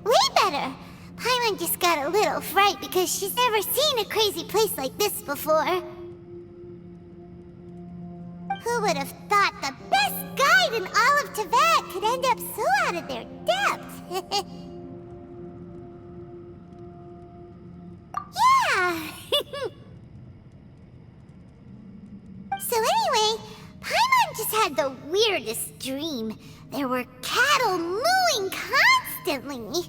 Way better! Paimon just got a little fright because she's never seen a crazy place like this before. Who would have thought the best guide in all of Teyvat could end up so out of their depth? Yeah! So anyway, Paimon just had the weirdest dream. There were cattle mooing constantly.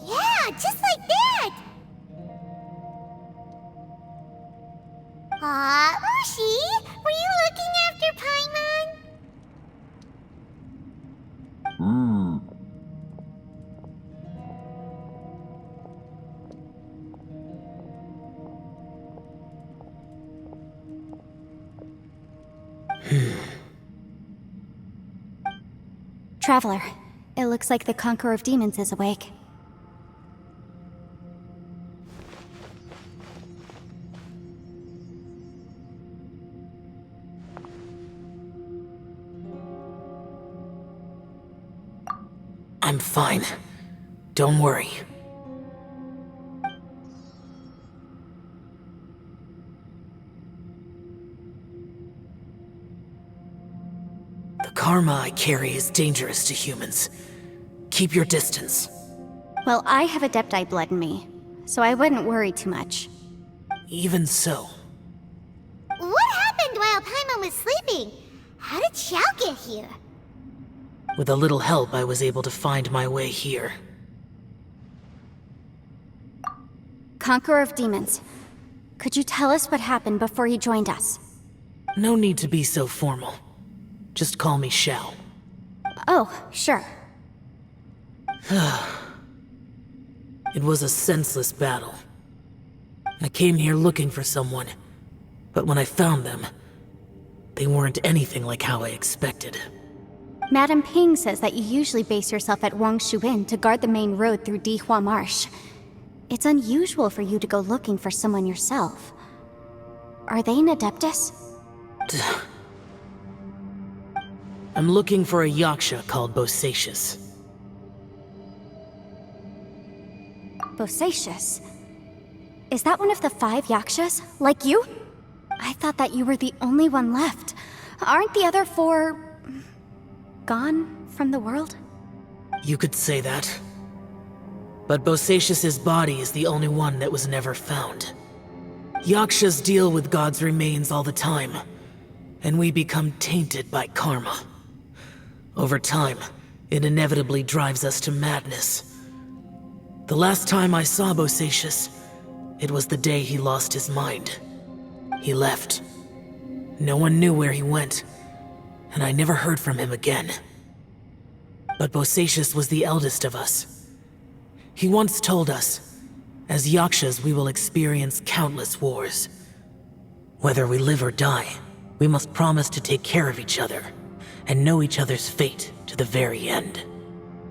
Yeah, just like that! Aw, Ushi, were you looking after Paimon? Traveler, it looks like the Conqueror of Demons is awake. I'm fine. Don't worry. The karma I carry is dangerous to humans. Keep your distance. Well, I have Adepti blood in me, so I wouldn't worry too much. Even so. What happened while Paimon was sleeping? How did Xiao get here? With a little help, I was able to find my way here. Conqueror of Demons, could you tell us what happened before you joined us? No need to be so formal. Just call me Xiao. Oh, sure. It was a senseless battle. I came here looking for someone, but when I found them, they weren't anything like how I expected. Madame Ping says that you usually base yourself at Wangshu Inn to guard the main road through Dihua Marsh. It's unusual for you to go looking for someone yourself. Are they an Adeptus? I'm looking for a Yaksha called Bosacius. Bosacius? Is that one of the 5 Yakshas, like you? I thought that you were the only one left. Aren't the other 4... gone from the world? You could say that. But Bosacius's body is the only one that was never found. Yakshas deal with God's remains all the time, and we become tainted by karma. Over time, it inevitably drives us to madness. The last time I saw Bosacius, it was the day he lost his mind. He left. No one knew where he went, and I never heard from him again. But Bosacius was the eldest of us. He once told us, as Yakshas we will experience countless wars. Whether we live or die, we must promise to take care of each other, and know each other's fate to the very end.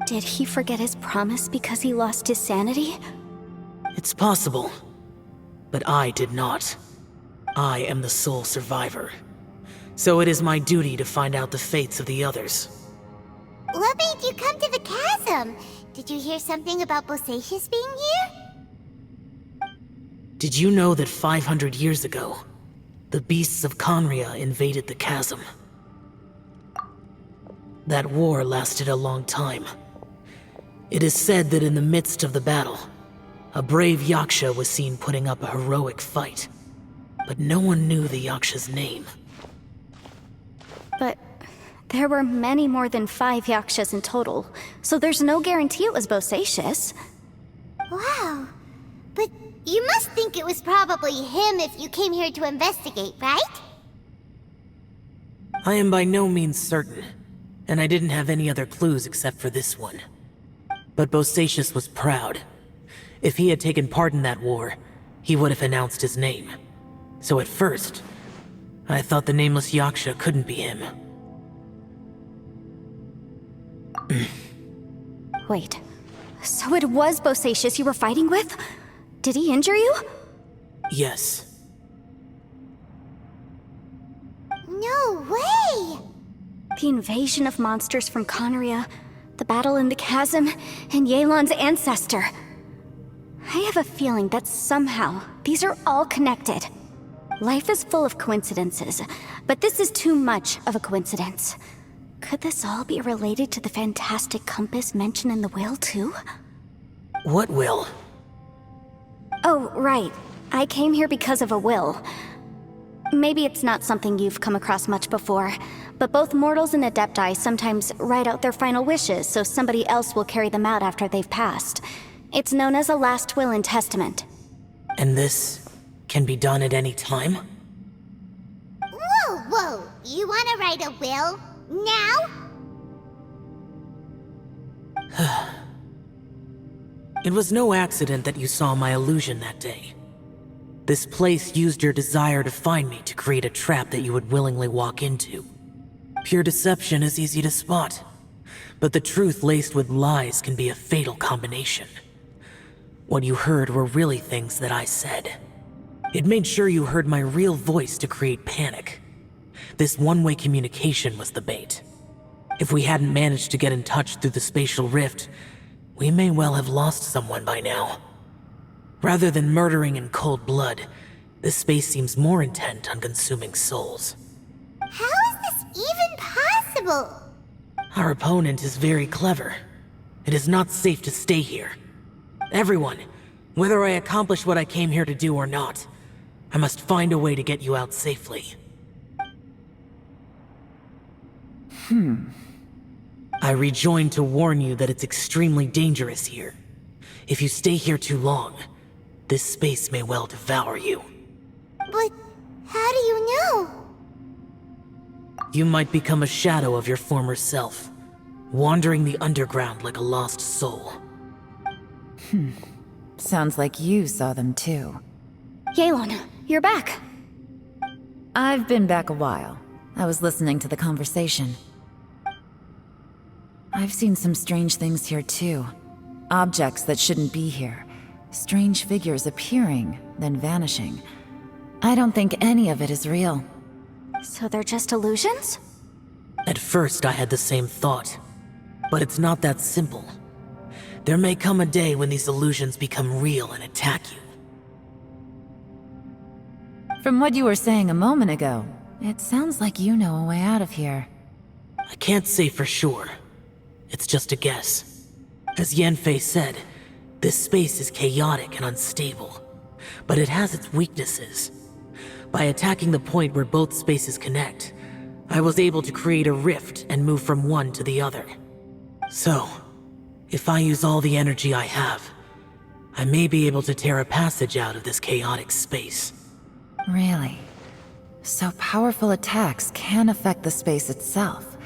Did he forget his promise because he lost his sanity? It's possible, but I did not. I am the sole survivor. So it is my duty to find out the fates of the others. What made you come to the chasm? Did you hear something about Bosacius being here? Did you know that 500 years ago, the beasts of Conria invaded the chasm? That war lasted a long time. It is said that in the midst of the battle, a brave Yaksha was seen putting up a heroic fight. But no one knew the Yaksha's name. But there were many more than 5 Yakshas in total, so there's no guarantee it was Bosacius. Wow. But you must think it was probably him if you came here to investigate, right? I am by no means certain, and I didn't have any other clues except for this one. But Bosacius was proud. If he had taken part in that war, he would have announced his name. So at first, I thought the nameless Yaksha couldn't be him. Wait, so it was Bosacius you were fighting with? Did he injure you? Yes. No way! The invasion of monsters from Conria, the battle in the chasm, and Yelan's ancestor. I have a feeling that somehow these are all connected. Life is full of coincidences, but this is too much of a coincidence. Could this all be related to the fantastic compass mentioned in the will, too? What will? Oh, right. I came here because of a will. Maybe it's not something you've come across much before, but both mortals and adepti sometimes write out their final wishes so somebody else will carry them out after they've passed. It's known as a last will and testament. And this can be done at any time? Whoa, whoa! You wanna write a will? Now? It was no accident that you saw my illusion that day. This place used your desire to find me to create a trap that you would willingly walk into. Pure deception is easy to spot, but the truth laced with lies can be a fatal combination. What you heard were really things that I said. It made sure you heard my real voice to create panic. This one-way communication was the bait. If we hadn't managed to get in touch through the spatial rift, we may well have lost someone by now. Rather than murdering in cold blood, this space seems more intent on consuming souls. How is this even possible? Our opponent is very clever. It is not safe to stay here. Everyone, whether I accomplish what I came here to do or not, I must find a way to get you out safely. I rejoined to warn you that it's extremely dangerous here. If you stay here too long, this space may well devour you. But how do you know? You might become a shadow of your former self, wandering the underground like a lost soul. Sounds like you saw them too. Yelan, you're back. I've been back a while. I was listening to the conversation. I've seen some strange things here too. Objects that shouldn't be here. Strange figures appearing, then vanishing. I don't think any of it is real. So they're just illusions? At first I had the same thought, but it's not that simple. There may come a day when these illusions become real and attack you. From what you were saying a moment ago, it sounds like you know a way out of here. I can't say for sure. It's just a guess. As Yanfei said, this space is chaotic and unstable, but it has its weaknesses. By attacking the point where both spaces connect, I was able to create a rift and move from one to the other. So, if I use all the energy I have, I may be able to tear a passage out of this chaotic space. Really? So powerful attacks can affect the space itself.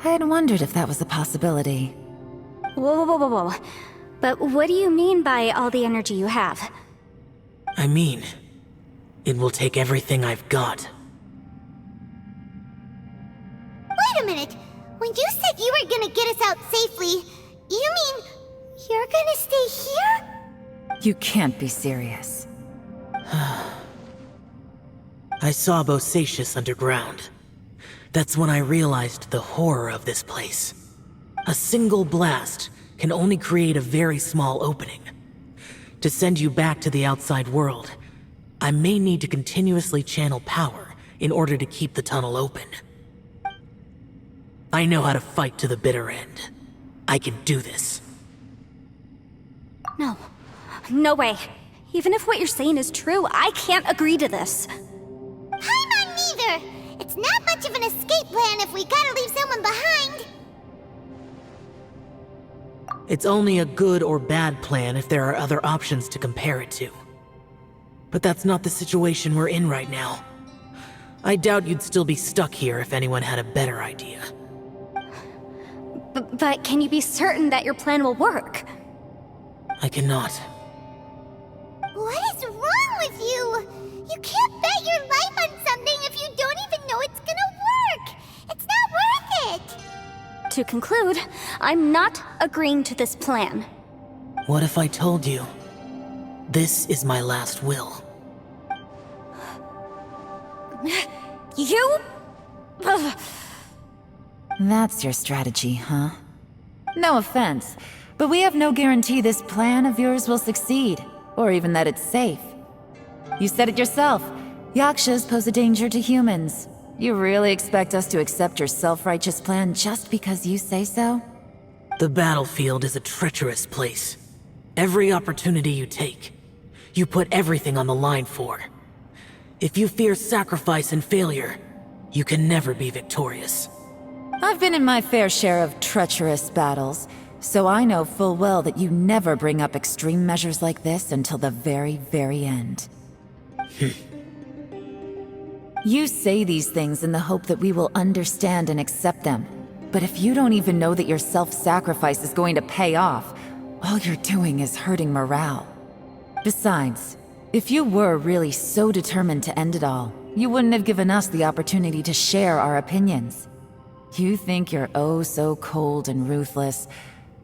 I had wondered if that was a possibility. Whoa, whoa, whoa, whoa, whoa. But what do you mean by all the energy you have? I mean, it will take everything I've got. Wait a minute! When you said you were gonna get us out safely, you mean you're gonna stay here? You can't be serious. I saw Bosacius underground. That's when I realized the horror of this place. A single blast can only create a very small opening. To send you back to the outside world, I may need to continuously channel power in order to keep the tunnel open. I know how to fight to the bitter end. I can do this. No. No way. Even if what you're saying is true, I can't agree to this. I'm not neither! It's not much of an escape plan if we gotta leave someone behind! It's only a good or bad plan if there are other options to compare it to. But that's not the situation we're in right now. I doubt you'd still be stuck here if anyone had a better idea. But can you be certain that your plan will work? I cannot. What is wrong with you? You can't bet your life on something if you don't even know it's gonna work! It's not worth it! To conclude, I'm not agreeing to this plan. What if I told you? This is my last will. You? Ugh. That's your strategy, huh? No offense, but we have no guarantee this plan of yours will succeed, or even that it's safe. You said it yourself. Yakshas pose a danger to humans. You really expect us to accept your self-righteous plan just because you say so? The battlefield is a treacherous place. Every opportunity you take, you put everything on the line for. If you fear sacrifice and failure, you can never be victorious. I've been in my fair share of treacherous battles, so I know full well that you never bring up extreme measures like this until the very, very end. You say these things in the hope that we will understand and accept them. But if you don't even know that your self-sacrifice is going to pay off, all you're doing is hurting morale. Besides, if you were really so determined to end it all, you wouldn't have given us the opportunity to share our opinions. You think you're oh so cold and ruthless,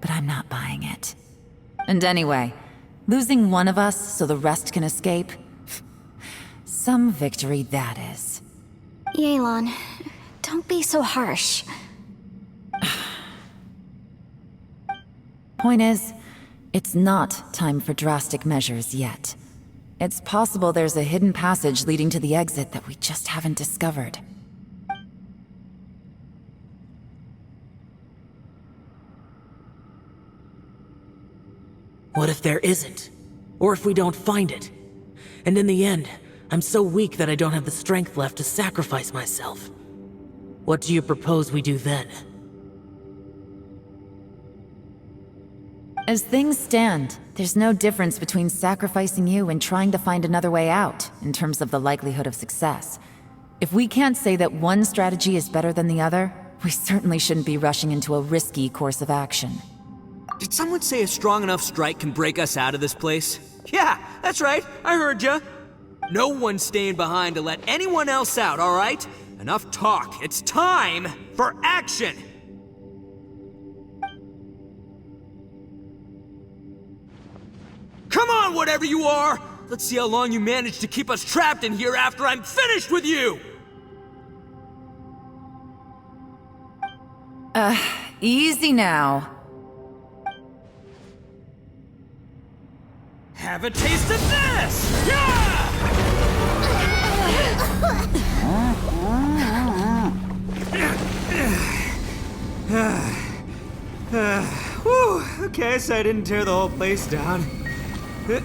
but I'm not buying it. And anyway, losing one of us so the rest can escape? Some victory that is. Yelan, don't be so harsh. Point is, it's not time for drastic measures yet. It's possible there's a hidden passage leading to the exit that we just haven't discovered. What if there isn't? Or if we don't find it? And in the end, I'm so weak that I don't have the strength left to sacrifice myself. What do you propose we do then? As things stand, there's no difference between sacrificing you and trying to find another way out, in terms of the likelihood of success. If we can't say that one strategy is better than the other, we certainly shouldn't be rushing into a risky course of action. Did someone say a strong enough strike can break us out of this place? Yeah, that's right, I heard ya. No one's staying behind to let anyone else out, alright? Enough talk, it's time for action! Come on, whatever you are! Let's see how long you manage to keep us trapped in here after I'm finished with you! Easy now. Have a taste of this! Yeah! Whew, okay, so I didn't tear the whole place down. But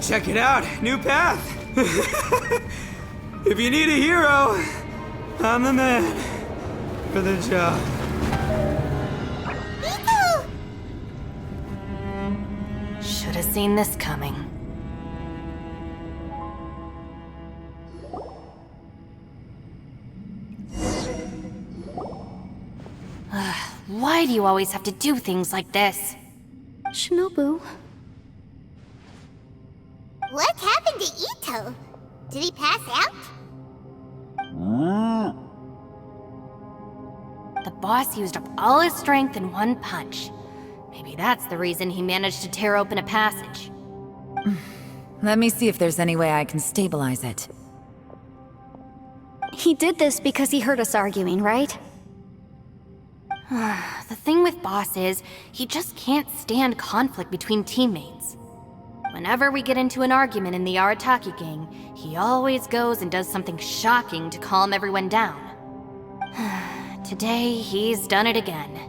check it out, new path. If you need a hero, I'm the man for the job. Miko! Should have seen this coming. Why do you always have to do things like this? Shinobu, What happened to Ito? Did he pass out? The boss used up all his strength in one punch. Maybe that's the reason he managed to tear open a passage. Let me see if there's any way I can stabilize it. he did this because he heard us arguing, right? The thing with Boss is, he just can't stand conflict between teammates. Whenever we get into an argument in the Arataki gang, he always goes and does something shocking to calm everyone down. Today, he's done it again.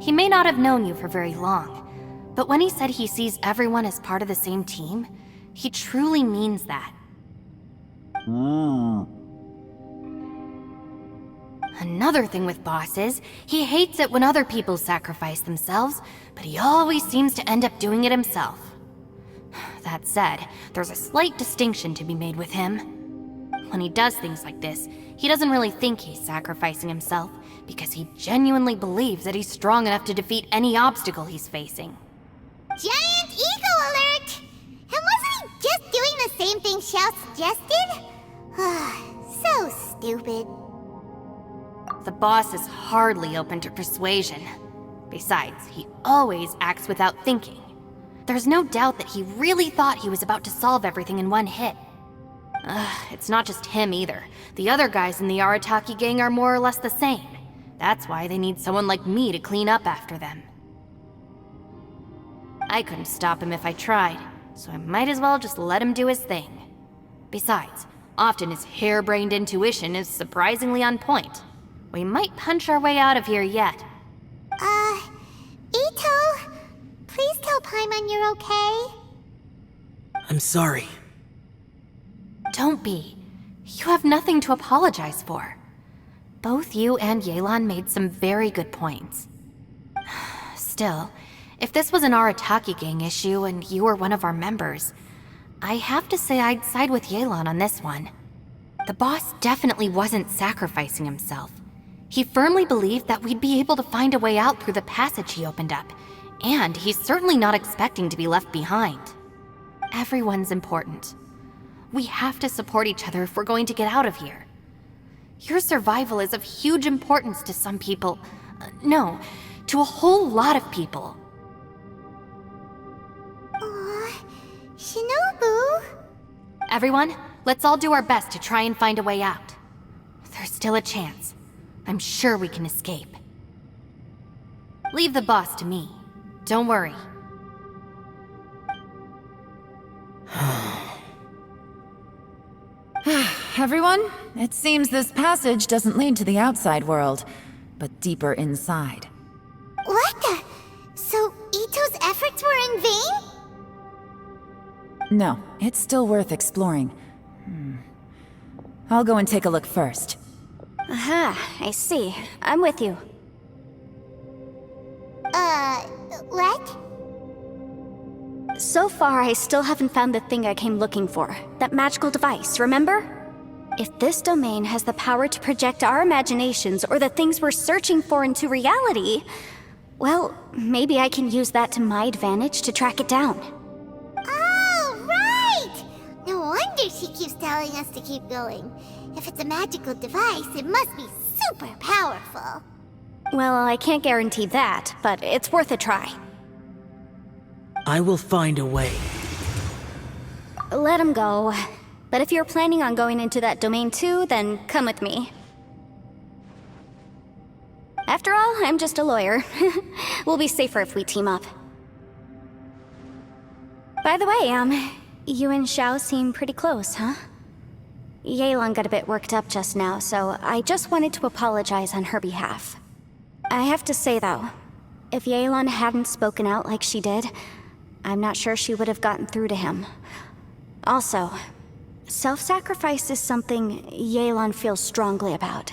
He may not have known you for very long, but when he said he sees everyone as part of the same team, he truly means that. Another thing with Boss is, he hates it when other people sacrifice themselves, but he always seems to end up doing it himself. That said, there's a slight distinction to be made with him. When he does things like this, he doesn't really think he's sacrificing himself, because he genuinely believes that he's strong enough to defeat any obstacle he's facing. Giant ego alert! And wasn't he just doing the same thing Xiao suggested? So stupid. The boss is hardly open to persuasion. Besides, he always acts without thinking. There's no doubt that he really thought he was about to solve everything in one hit. It's not just him either. The other guys in the Arataki gang are more or less the same. That's why they need someone like me to clean up after them. I couldn't stop him if I tried, so I might as well just let him do his thing. Besides, often his harebrained intuition is surprisingly on point. We might punch our way out of here yet. Ito, please tell Paimon you're okay. I'm sorry. Don't be. You have nothing to apologize for. Both you and Yelan made some very good points. Still, if this was an Arataki gang issue and you were one of our members, I have to say I'd side with Yelan on this one. The boss definitely wasn't sacrificing himself. He firmly believed that we'd be able to find a way out through the passage he opened up, and he's certainly not expecting to be left behind. Everyone's important. We have to support each other if we're going to get out of here. Your survival is of huge importance to some people. No, to a whole lot of people. Aw, Shinobu. Everyone, let's all do our best to try and find a way out. There's still a chance. I'm sure we can escape. Leave the boss to me. Don't worry. Everyone, it seems this passage doesn't lead to the outside world, but deeper inside. What the? So Ito's efforts were in vain? No, it's still worth exploring. I'll go and take a look first. Aha, I see. I'm with you. What? So far, I still haven't found the thing I came looking for. That magical device, remember? If this domain has the power to project our imaginations or the things we're searching for into reality, well, maybe I can use that to my advantage to track it down. Oh, right! No wonder she keeps telling us to keep going. If it's a magical device, it must be super powerful. Well, I can't guarantee that, but it's worth a try. I will find a way. Let him go. But if you're planning on going into that domain too, then come with me. After all, I'm just a lawyer. We'll be safer if we team up. By the way, you and Xiao seem pretty close, huh? Yelan got a bit worked up just now, so I just wanted to apologize on her behalf. I have to say though, if Yelan hadn't spoken out like she did, I'm not sure she would have gotten through to him. Also, self-sacrifice is something Yelan feels strongly about.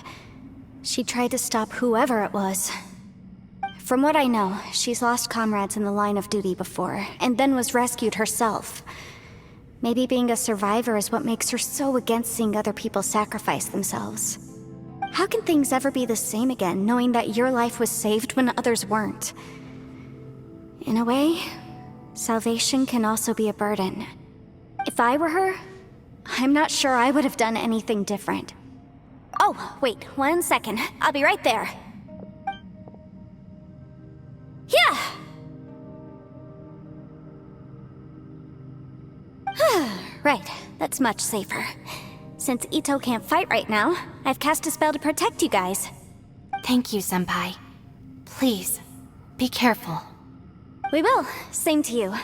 She tried to stop whoever it was. From what I know, she's lost comrades in the line of duty before, and then was rescued herself. Maybe being a survivor is what makes her so against seeing other people sacrifice themselves. How can things ever be the same again, knowing that your life was saved when others weren't? In a way, salvation can also be a burden. If I were her, I'm not sure I would have done anything different. Oh, wait, 1 second. I'll be right there. Yeah! Right, that's much safer. Since Ito can't fight right now, I've cast a spell to protect you guys. Thank you, Senpai. Please, be careful. We will. Same to you.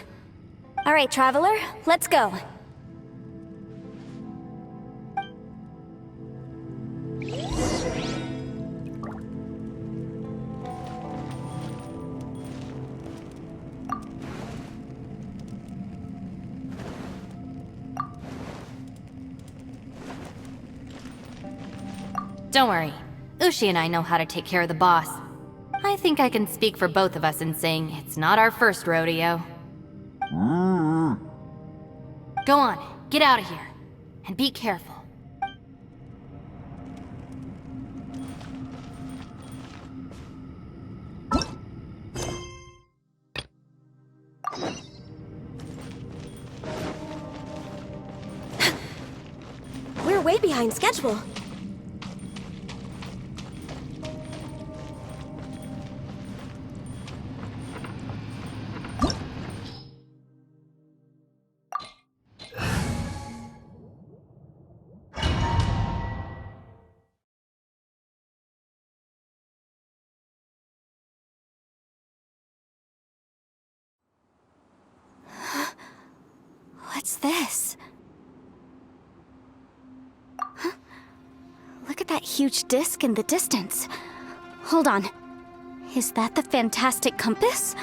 All right, Traveler, let's go. Don't worry. Ushi and I know how to take care of the boss. I think I can speak for both of us in saying it's not our first rodeo. Go on, get out of here. And be careful. We're way behind schedule. What's this? Huh? Look at that huge disc in the distance. Hold on. Is that the fantastic compass?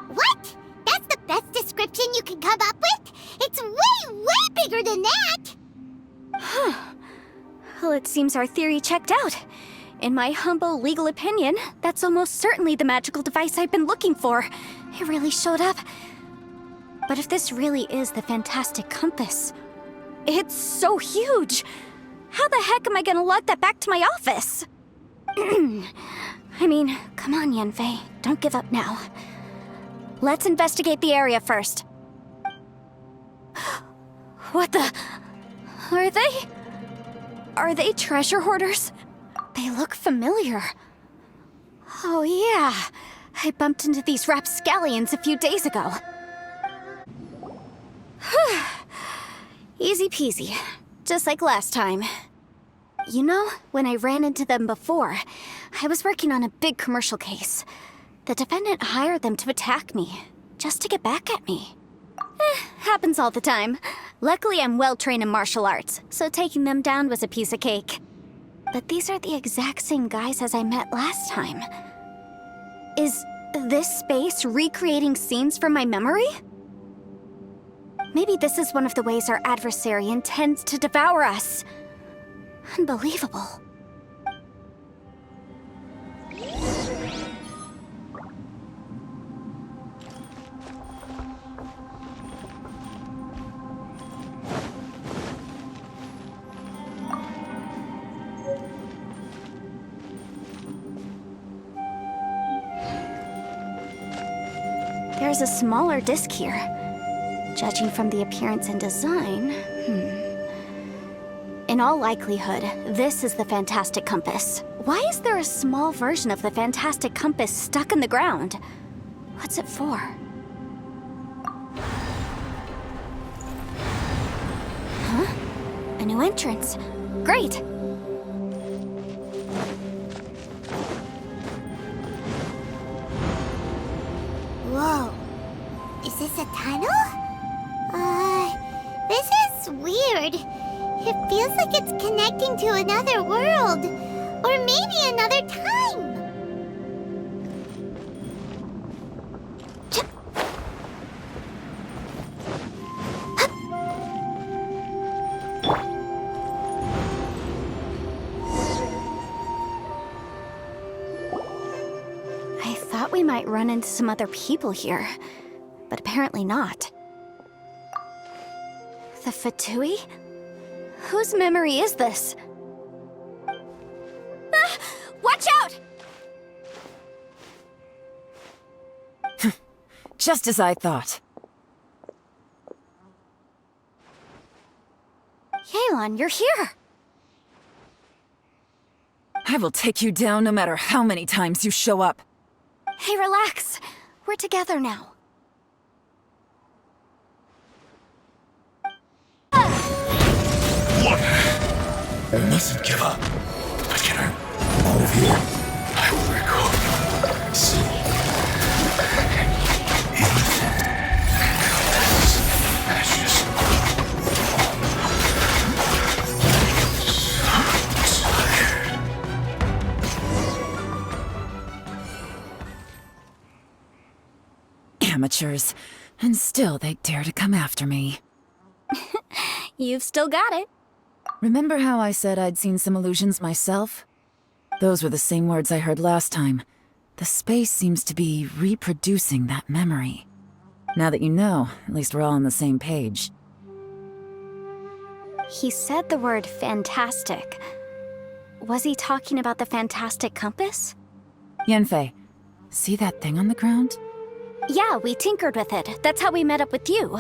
What? That's the best description you can come up with? It's way, way bigger than that! Well, it seems our theory checked out. In my humble legal opinion, that's almost certainly the magical device I've been looking for. It really showed up. But if this really is the fantastic compass, it's so huge! How the heck am I gonna lug that back to my office? I mean, come on, Yanfei. Don't give up now. Let's investigate the area first. What the... Are they treasure hoarders? They look familiar. Oh yeah, I bumped into these rapscallions a few days ago. Easy peasy, just like last time. You know, when I ran into them before, I was working on a big commercial case. The defendant hired them to attack me, just to get back at me. Happens all the time. Luckily, I'm well-trained in martial arts, so taking them down was a piece of cake. But these are the exact same guys as I met last time. Is this space recreating scenes from my memory? Maybe this is one of the ways our adversary intends to devour us. Unbelievable. There's a smaller disc here. Judging from the appearance and design, In all likelihood, this is the fantastic compass. Why is there a small version of the fantastic compass stuck in the ground? What's it for? Huh? A new entrance. Great! Whoa. Is this a tunnel? This is weird. It feels like it's connecting to another world. Or maybe another time. I thought we might run into some other people here, but apparently not. The Fatui? Whose memory is this? Ah! Watch out! Just as I thought. Yelan, you're here! I will take you down no matter how many times you show up. Hey, relax. We're together now. You mustn't give up. I can earn all of you. I will record. See. Anything. Ashes. So tired. Amateurs. And still they dare to come after me. You've still got it. Remember how I said I'd seen some illusions myself? Those were the same words I heard last time. The space seems to be reproducing that memory. Now that you know, at least we're all on the same page. He said the word fantastic. Was he talking about the fantastic compass? Yanfei, see that thing on the ground? Yeah, we tinkered with it. That's how we met up with you.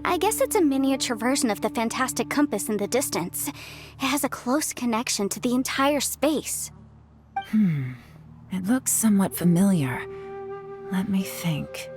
I guess it's a miniature version of the fantastic compass in the distance. It has a close connection to the entire space. It looks somewhat familiar. Let me think.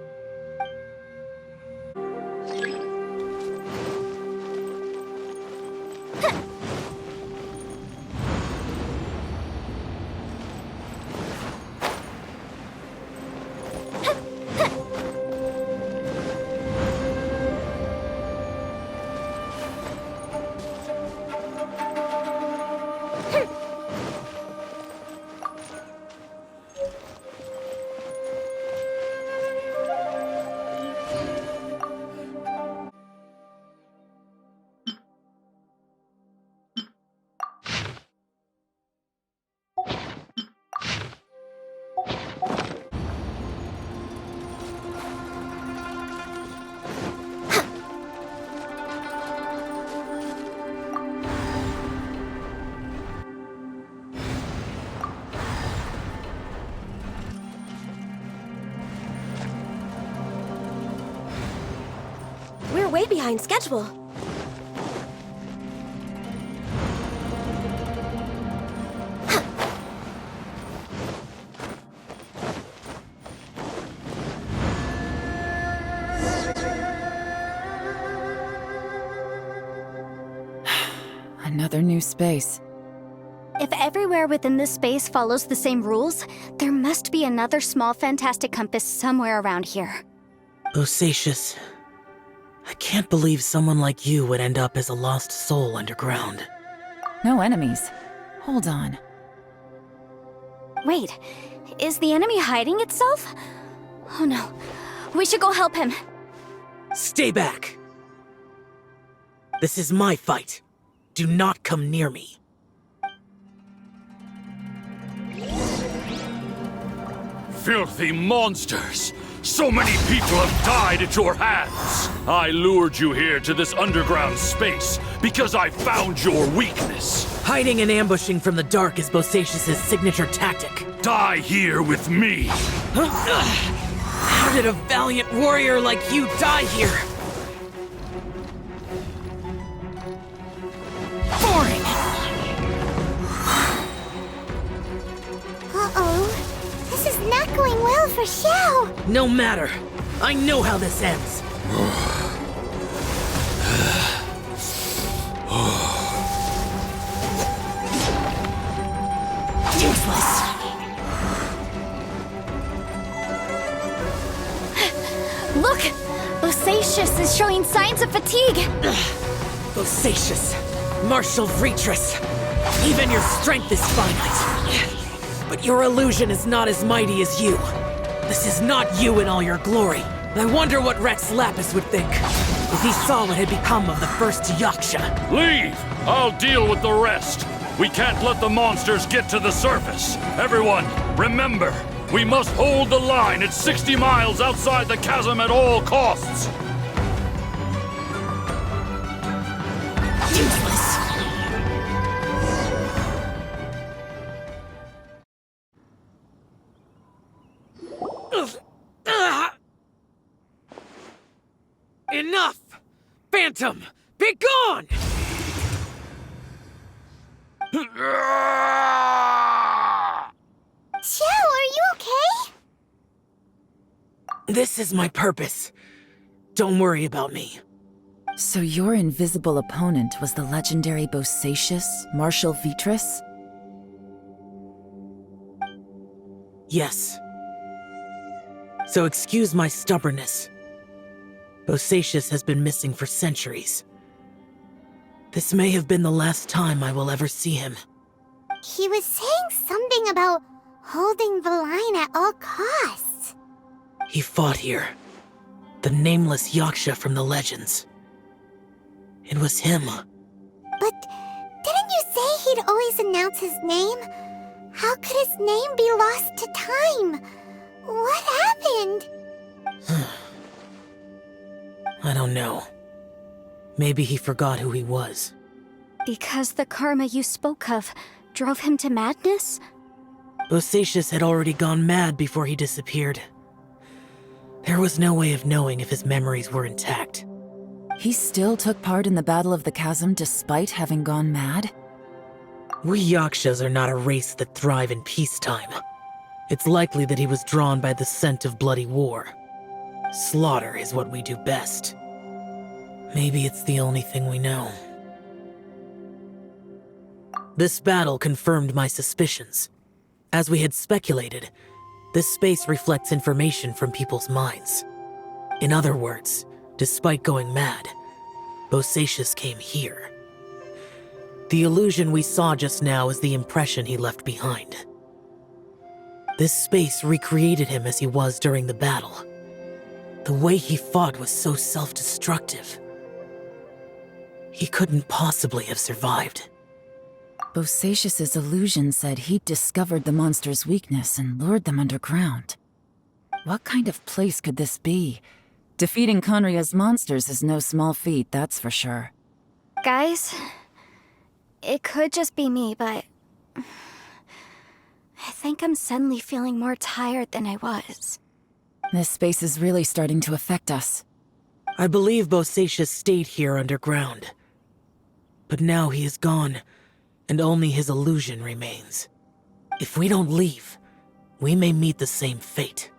way behind schedule. Another new space. If everywhere within this space follows the same rules, there must be another small fantastic compass somewhere around here. Bosacius, I can't believe someone like you would end up as a lost soul underground. No enemies. Hold on. Wait, is the enemy hiding itself? Oh no, we should go help him. Stay back! This is my fight. Do not come near me. Filthy monsters! So many people have died at your hands! I lured you here to this underground space because I found your weakness. Hiding and ambushing from the dark is Bosacius' signature tactic. Die here with me! How did a valiant warrior like you die here? Boring! Uh-oh. This is not going well for Xiao. No matter. I know how this ends. Useless. Look! Bosacius is showing signs of fatigue! Bosacius, martial Vitris. Even your strength is finite. But your illusion is not as mighty as you. This is not you in all your glory. I wonder what Rex Lapis would think if he saw what had become of the first Yaksha. Leave! I'll deal with the rest. We can't let the monsters get to the surface. Everyone, remember, we must hold the line at 60 miles outside the chasm at all costs. Useless. Enough! Phantom, be gone! Xiao, are you okay? This is my purpose. Don't worry about me. So your invisible opponent was the legendary Bosacius, Marshal Vitris? Yes. So excuse my stubbornness. Bosacius has been missing for centuries. This may have been the last time I will ever see him. He was saying something about holding the line at all costs. He fought here. The nameless Yaksha from the legends. It was him. But didn't you say he'd always announce his name? How could his name be lost to time? What happened? I don't know. Maybe he forgot who he was. Because the karma you spoke of drove him to madness? Bosacius had already gone mad before he disappeared. There was no way of knowing if his memories were intact. He still took part in the Battle of the Chasm despite having gone mad? We Yakshas are not a race that thrive in peacetime. It's likely that he was drawn by the scent of bloody war. Slaughter is what we do best. Maybe it's the only thing we know. This battle confirmed my suspicions. As we had speculated, this space reflects information from people's minds. In other words, despite going mad, Bosacius came here. The illusion we saw just now is the impression he left behind. This space recreated him as he was during the battle. The way he fought was so self-destructive. He couldn't possibly have survived. Bosacius's illusion said he'd discovered the monster's weakness and lured them underground. What kind of place could this be? Defeating Conria's monsters is no small feat, that's for sure. Guys, it could just be me, but I think I'm suddenly feeling more tired than I was. This space is really starting to affect us. I believe Bosacius stayed here underground. But now he is gone, and only his illusion remains. If we don't leave, we may meet the same fate.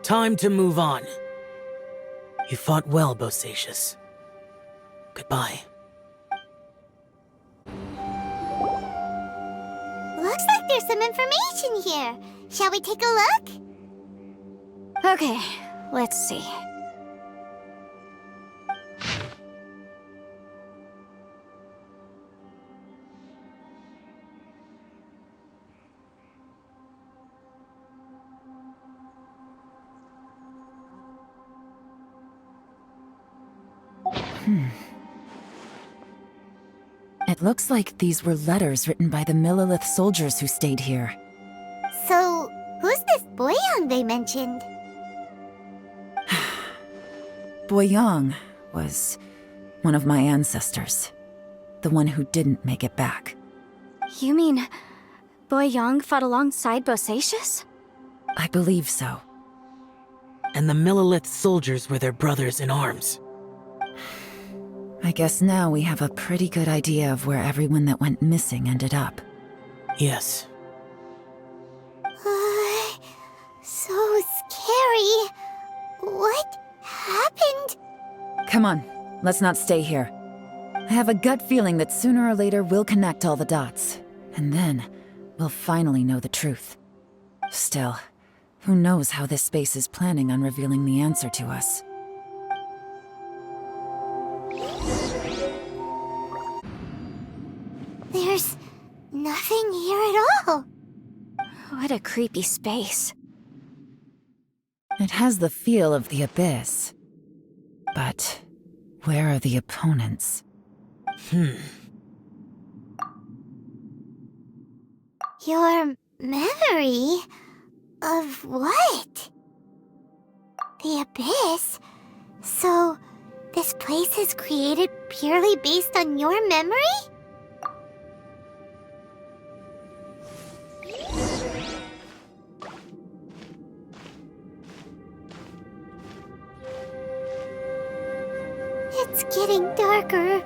Time to move on. You fought well, Bosacius. Goodbye. Looks like there's some information here. Shall we take a look? Okay, let's see. It looks like these were letters written by the Millelith soldiers who stayed here. So, who's this Boyang they mentioned? Boyang was one of my ancestors. The one who didn't make it back. You mean Boyang fought alongside Bosacius? I believe so. And the Millelith soldiers were their brothers in arms. I guess now we have a pretty good idea of where everyone that went missing ended up. Yes. So scary. What happened? Come on, let's not stay here. I have a gut feeling that sooner or later we'll connect all the dots. And then, we'll finally know the truth. Still, who knows how this space is planning on revealing the answer to us. There's nothing here at all. What a creepy space. It has the feel of the abyss. But where are the opponents? Your memory of what? The abyss? So, this place is created purely based on your memory? It's getting darker.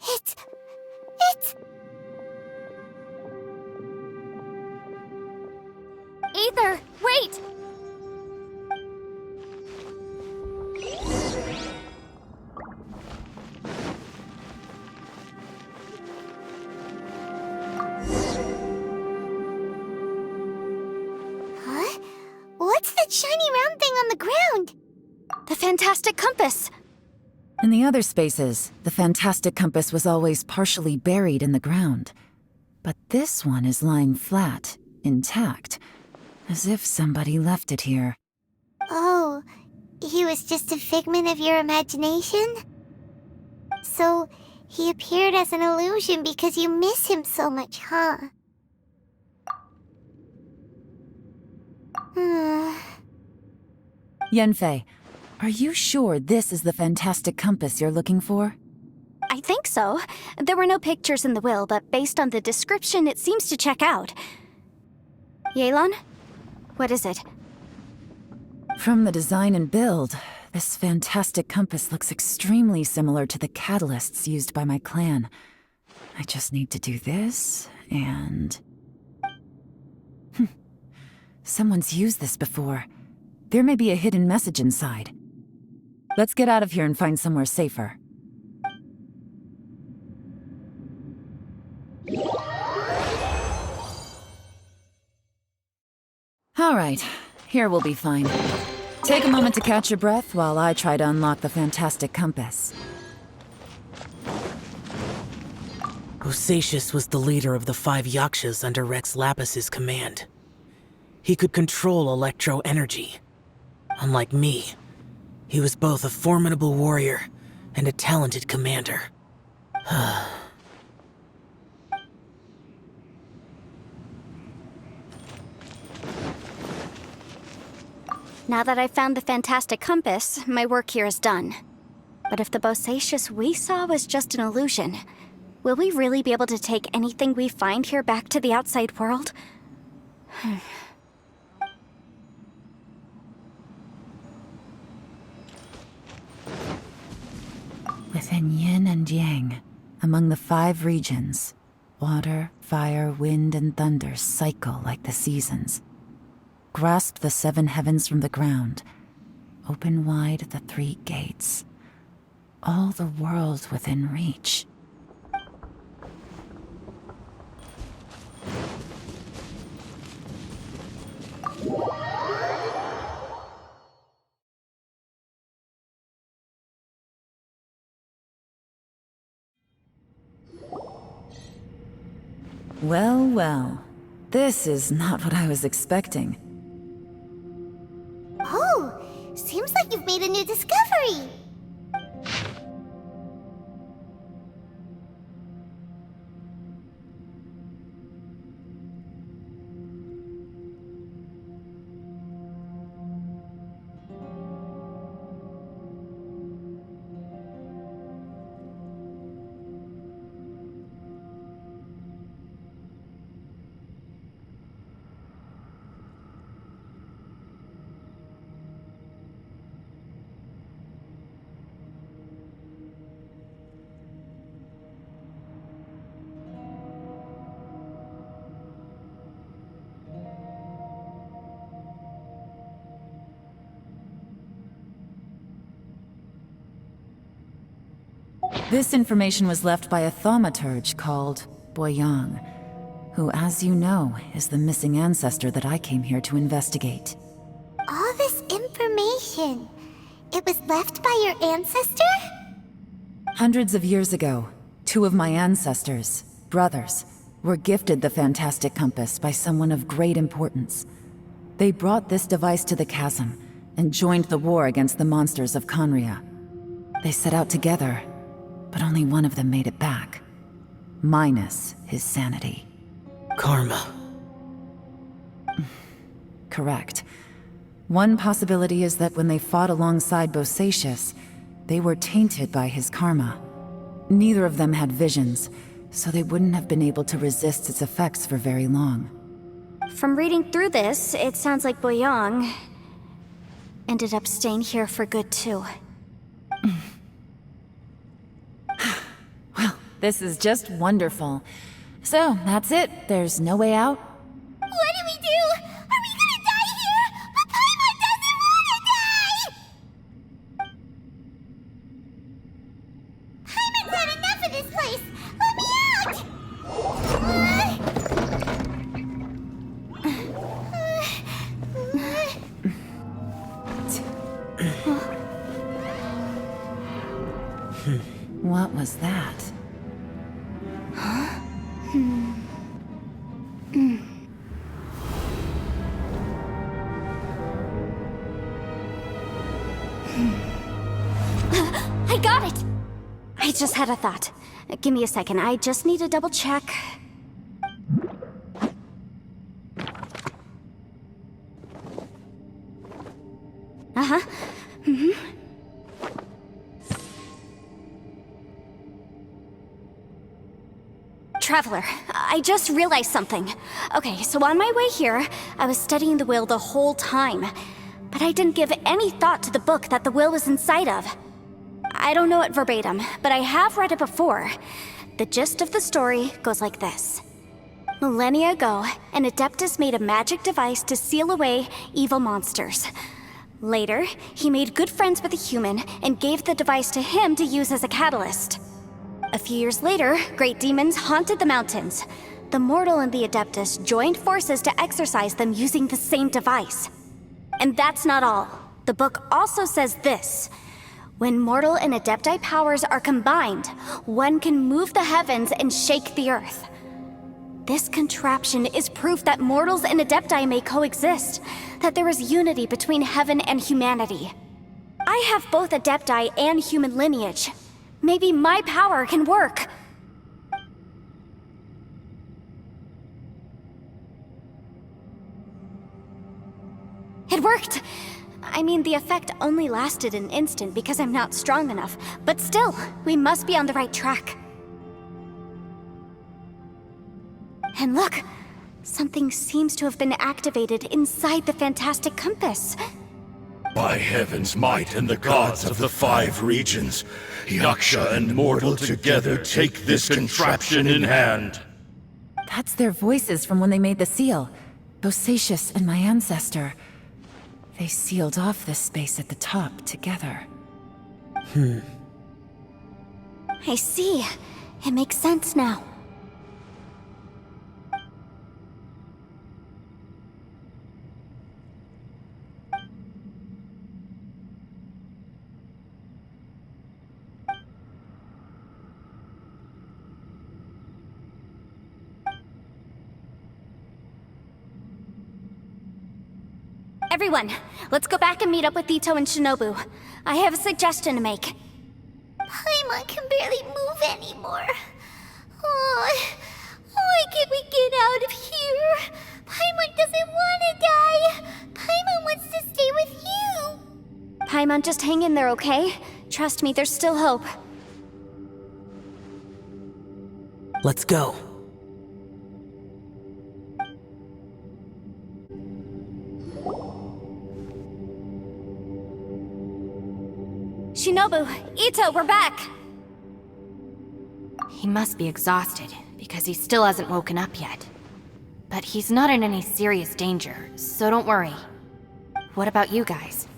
It's... Ether, wait! Huh? What's that shiny round thing on the ground? The fantastic compass! In the other spaces, the fantastic compass was always partially buried in the ground. But this one is lying flat, intact, as if somebody left it here. Oh, he was just a figment of your imagination? So, he appeared as an illusion because you miss him so much, huh? Yanfei, are you sure this is the fantastic compass you're looking for? I think so. There were no pictures in the will, but based on the description, it seems to check out. Yelan? What is it? From the design and build, this fantastic compass looks extremely similar to the catalysts used by my clan. I just need to do this, and... Someone's used this before. There may be a hidden message inside. Let's get out of here and find somewhere safer. All right, here we'll be fine. Take a moment to catch your breath while I try to unlock the fantastic compass. Bosacius was the leader of the 5 Yakshas under Rex Lapis's command. He could control electro-energy. Unlike me, he was both a formidable warrior and a talented commander. Now that I've found the fantastic compass, my work here is done. But if the Bosacius we saw was just an illusion, will we really be able to take anything we find here back to the outside world? Within yin and yang, among the 5 regions, water, fire, wind, and thunder cycle like the seasons. Grasp the 7 heavens from the ground. Open wide the 3 gates. All the world within reach. Well, well. This is not what I was expecting. Oh, seems like you've made a new discovery. This information was left by a thaumaturge called Boyang, who, as you know, is the missing ancestor that I came here to investigate. All this information, it was left by your ancestor? Hundreds of years ago, 2 of my ancestors, brothers, were gifted the fantastic compass by someone of great importance. They brought this device to the chasm and joined the war against the monsters of Conria. They set out together, but only one of them made it back. Minus his sanity. Karma. Correct. One possibility is that when they fought alongside Bosacius, they were tainted by his karma. Neither of them had visions, so they wouldn't have been able to resist its effects for very long. From reading through this, it sounds like Boyang ended up staying here for good too. Well, this is just wonderful. So, that's it. There's no way out? What do we do? Are we gonna die here? But Paimon doesn't wanna die! Paimon's had enough of this place! Let me out! What was that? I got it! I just had a thought. Give me a second, I just need to double check. Uh-huh. Traveler, I just realized something. Okay, so on my way here, I was studying the will the whole time. But I didn't give any thought to the book that the will was inside of. I don't know it verbatim, but I have read it before. The gist of the story goes like this. Millennia ago, an Adeptus made a magic device to seal away evil monsters. Later, he made good friends with a human and gave the device to him to use as a catalyst. A few years later, great demons haunted the mountains. The mortal and the Adeptus joined forces to exorcise them using the same device. And that's not all. The book also says this. When mortal and Adepti powers are combined, one can move the heavens and shake the earth. This contraption is proof that mortals and Adepti may coexist, that there is unity between heaven and humanity. I have both Adepti and human lineage. Maybe my power can work. It worked! I mean, the effect only lasted an instant because I'm not strong enough. But still, we must be on the right track. And look! Something seems to have been activated inside the fantastic compass. By heaven's might and the gods of the 5 regions, Yaksha and mortal together take this contraption in hand. That's their voices from when they made the seal. Bosacius and my ancestor. They sealed off this space at the top together. I see. It makes sense now. Everyone, let's go back and meet up with Ito and Shinobu. I have a suggestion to make. Paimon can barely move anymore. Oh, why can't we get out of here? Paimon doesn't want to die. Paimon wants to stay with you. Paimon, just hang in there, okay? Trust me, there's still hope. Let's go. Shinobu, Ito, we're back! He must be exhausted, because he still hasn't woken up yet. But he's not in any serious danger, so don't worry. What about you guys?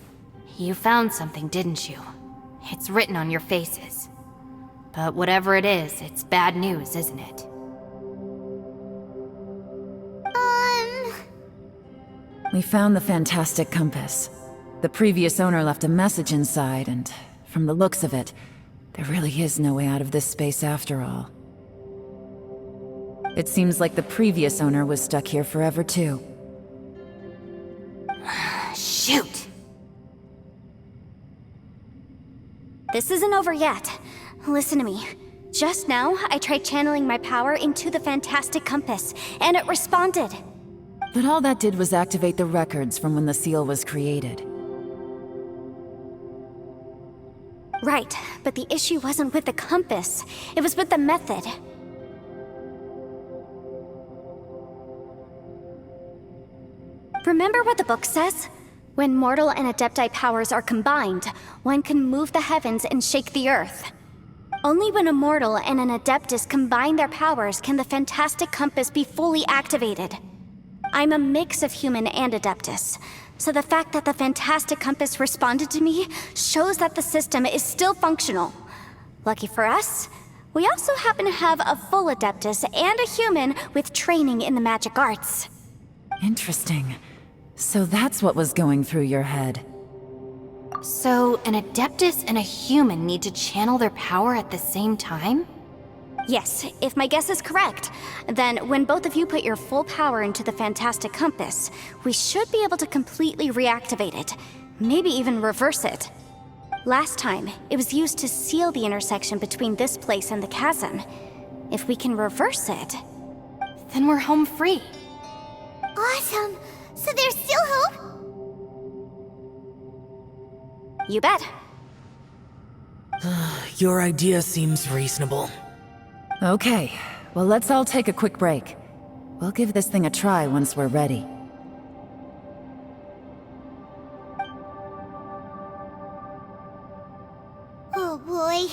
You found something, didn't you? It's written on your faces. But whatever it is, it's bad news, isn't it? We found the fantastic compass. The previous owner left a message inside, and from the looks of it, there really is no way out of this space after all. It seems like the previous owner was stuck here forever too. Shoot! This isn't over yet. Listen to me. Just now, I tried channeling my power into the fantastic compass, and it responded. But all that did was activate the records from when the seal was created. Right, but the issue wasn't with the compass. It was with the method. Remember what the book says? When mortal and adepti powers are combined, one can move the heavens and shake the earth. Only when a mortal and an adeptus combine their powers can the fantastic compass be fully activated. I'm a mix of human and adeptus, so the fact that the fantastic compass responded to me shows that the system is still functional. Lucky for us, we also happen to have a full adeptus and a human with training in the magic arts. Interesting. So that's what was going through your head. So, an adeptus and a human need to channel their power at the same time? Yes, if my guess is correct, then when both of you put your full power into the fantastic compass, we should be able to completely reactivate it, maybe even reverse it. Last time, it was used to seal the intersection between this place and the chasm. If we can reverse it, Then we're home free. Awesome. So there's still hope? you bet. Your idea seems reasonable. Okay, well let's all take a quick break. We'll give this thing a try once we're ready. Oh boy.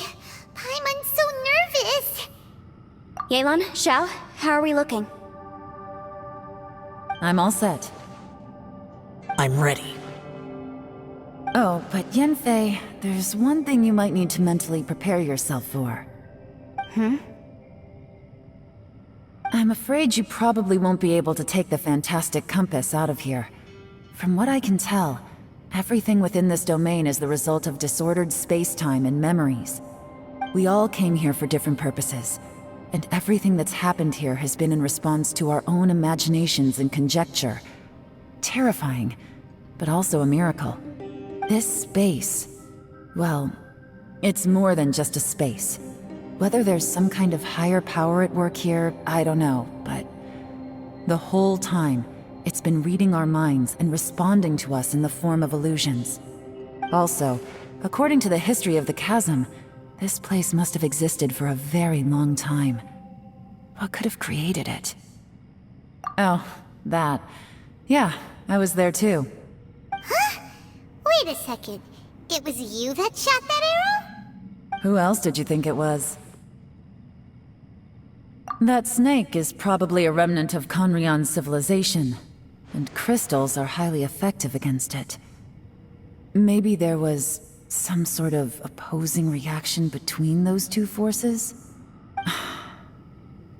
Paimon's so nervous. Yelan, Xiao, how are we looking? I'm all set. I'm ready. Oh, but Yanfei, there's one thing you might need to mentally prepare yourself for. I'm afraid you probably won't be able to take the fantastic compass out of here. From what I can tell, everything within this domain is the result of disordered space-time and memories. We all came here for different purposes, and everything that's happened here has been in response to our own imaginations and conjecture. Terrifying, but also a miracle. This space, well, it's more than just a space. Whether there's some kind of higher power at work here, I don't know, but the whole time, It's been reading our minds and responding to us in the form of illusions. Also, according to the history of the chasm, this place must have existed for a very long time. What could have created it? Oh, that. Yeah, I was there too. Huh? Wait a second. It was you that shot that arrow? Who else did you think it was? That snake is probably a remnant of Conrion's civilization, and crystals are highly effective against it. Maybe there was some sort of opposing reaction between those two forces?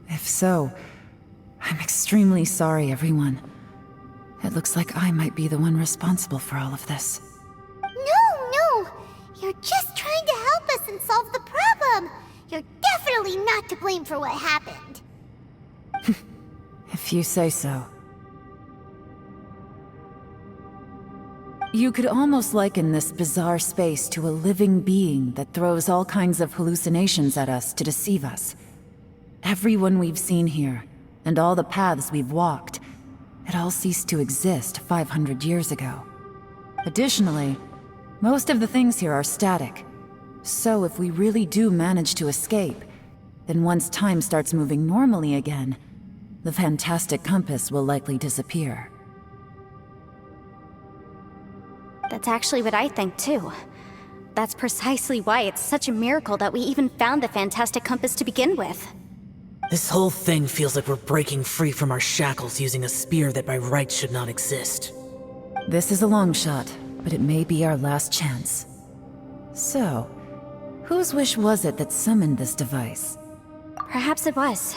If so, I'm extremely sorry, everyone. It looks like I might be the one responsible for all of this. No! You're just trying to help us and solve the problem! You're definitely not to blame for what happened. If you say so. You could almost liken this bizarre space to a living being that throws all kinds of hallucinations at us to deceive us. Everyone we've seen here, and all the paths we've walked, it all ceased to exist 500 years ago. Additionally, most of the things here are static. So if we really do manage to escape, then once time starts moving normally again, the fantastic compass will likely disappear. That's actually what I think too. That's precisely why it's such a miracle that we even found the fantastic compass to begin with. This whole thing feels like we're breaking free from our shackles using a spear that by rights should not exist. This is a long shot, but it may be our last chance. So, whose wish was it that summoned this device? Perhaps it was.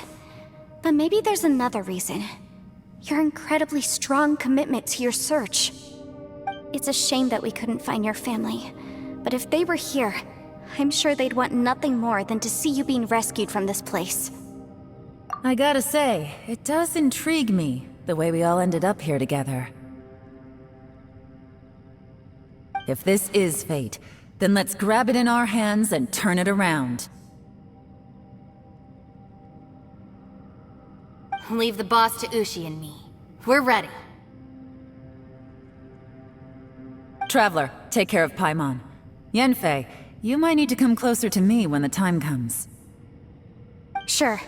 But maybe there's another reason. Your incredibly strong commitment to your search. It's a shame that we couldn't find your family. But if they were here, I'm sure they'd want nothing more than to see you being rescued from this place. I gotta say, it does intrigue me, the way we all ended up here together. If this is fate, then let's grab it in our hands and turn it around. Leave the boss to Ushi and me. We're ready. Traveler, take care of Paimon. Yanfei, you might need to come closer to me when the time comes. Sure.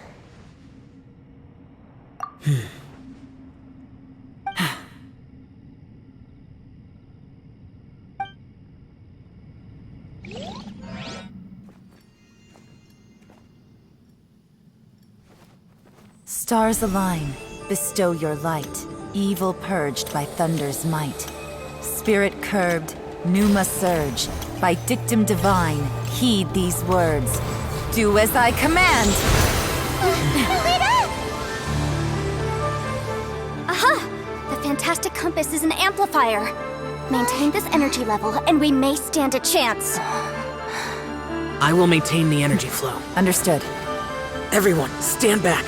Stars align, bestow your light, evil purged by thunder's might. Spirit curbed, pneuma surge, by dictum divine, heed these words. Do as I command! Aha! The fantastic compass is an amplifier. Maintain this energy level, and we may stand a chance. I will maintain the energy flow. Understood. Everyone, stand back.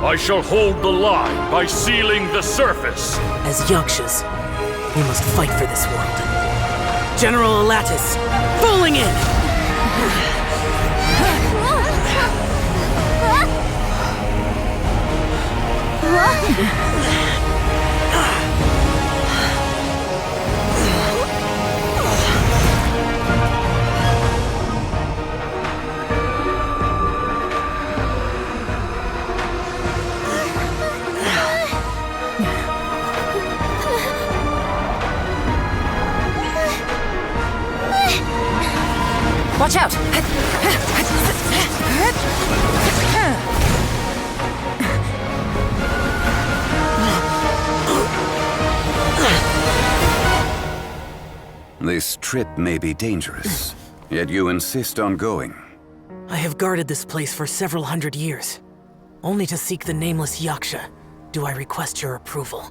I shall hold the line by sealing the surface. As Yakshas, we must fight for this world. General Elatus, falling in! Watch out! This trip may be dangerous, yet you insist on going. I have guarded this place for several hundred years. Only to seek the nameless Yaksha do I request your approval.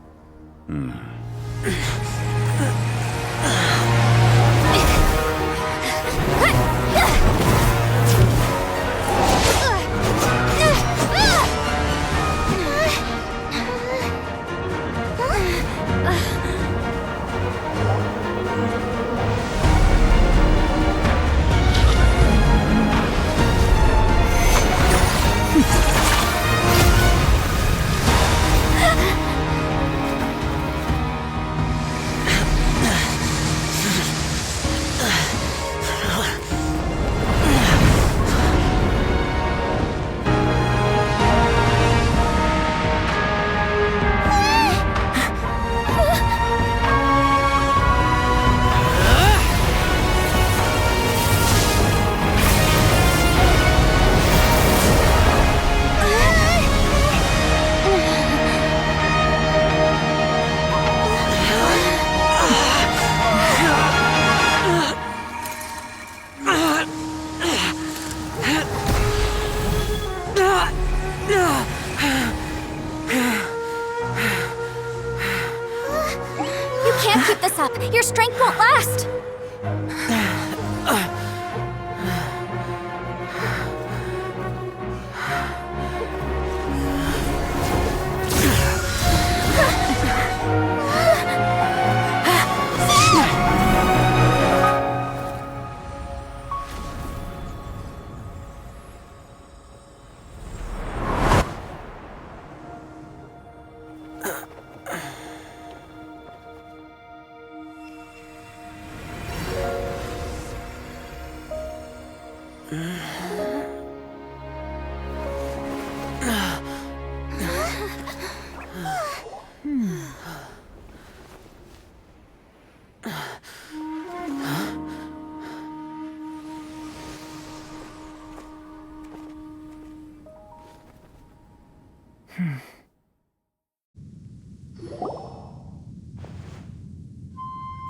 Keep this up. Your strength won't last.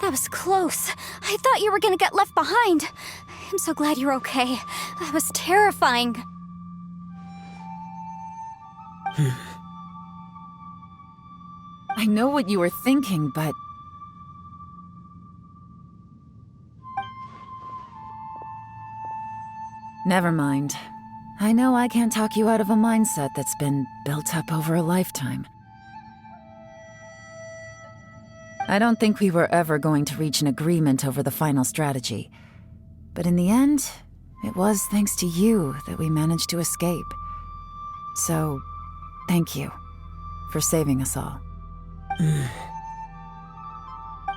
That was close. I thought you were gonna get left behind. I'm so glad you're okay. That was terrifying. I know what you were thinking, but... Never mind. I know I can't talk you out of a mindset that's been built up over a lifetime. I don't think we were ever going to reach an agreement over the final strategy. But in the end, it was thanks to you that we managed to escape. So, thank you for saving us all.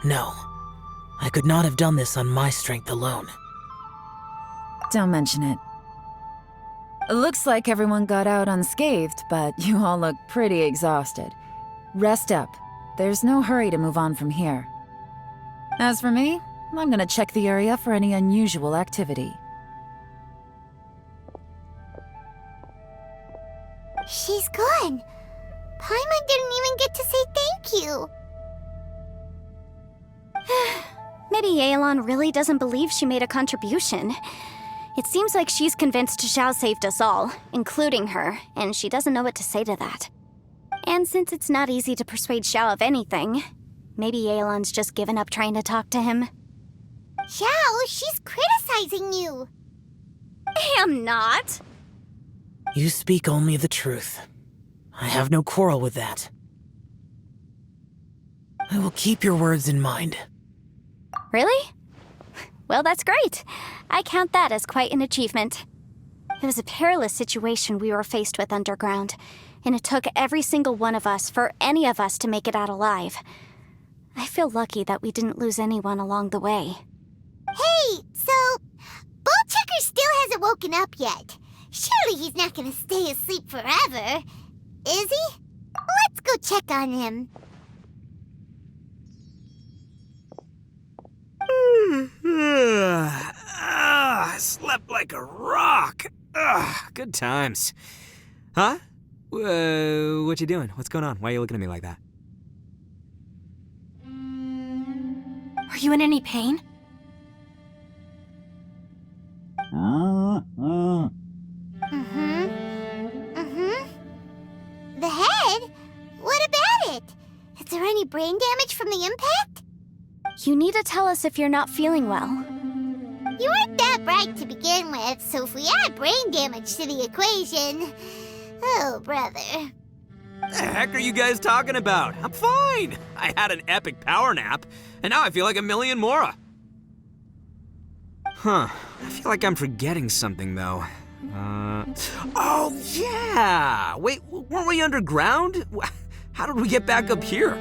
No. I could not have done this on my strength alone. Don't mention it. It looks like everyone got out unscathed, but you all look pretty exhausted. Rest up. There's no hurry to move on from here. As for me, I'm gonna check the area for any unusual activity. She's gone. Paimon didn't even get to say thank you. Maybe Yelan really doesn't believe she made a contribution. It seems like she's convinced Xiao saved us all, including her, and she doesn't know what to say to that. And since it's not easy to persuade Xiao of anything, maybe Yelan's just given up trying to talk to him. Xiao, she's criticizing you. I am not. You speak only the truth. I have no quarrel with that. I will keep your words in mind. Really? Well, that's great. I count that as quite an achievement. It was a perilous situation we were faced with underground, and it took every single one of us for any of us to make it out alive. I feel lucky that we didn't lose anyone along the way. Hey, so Ballchecker still hasn't woken up yet. Surely he's not gonna stay asleep forever, is he? Let's go check on him. Slept like a rock. Good times. Huh? What you doing? What's going on? Why are you looking at me like that? Are you in any pain? The head? What about it? Is there any brain damage from the impact? You need to tell us if you're not feeling well. You weren't that bright to begin with, so if we add brain damage to the equation... Oh, brother. The heck are you guys talking about? I'm fine. I had an epic power nap, and now I feel like a million more. Huh. I feel like I'm forgetting something, though. Oh, yeah! Wait, weren't we underground? How did we get back up here?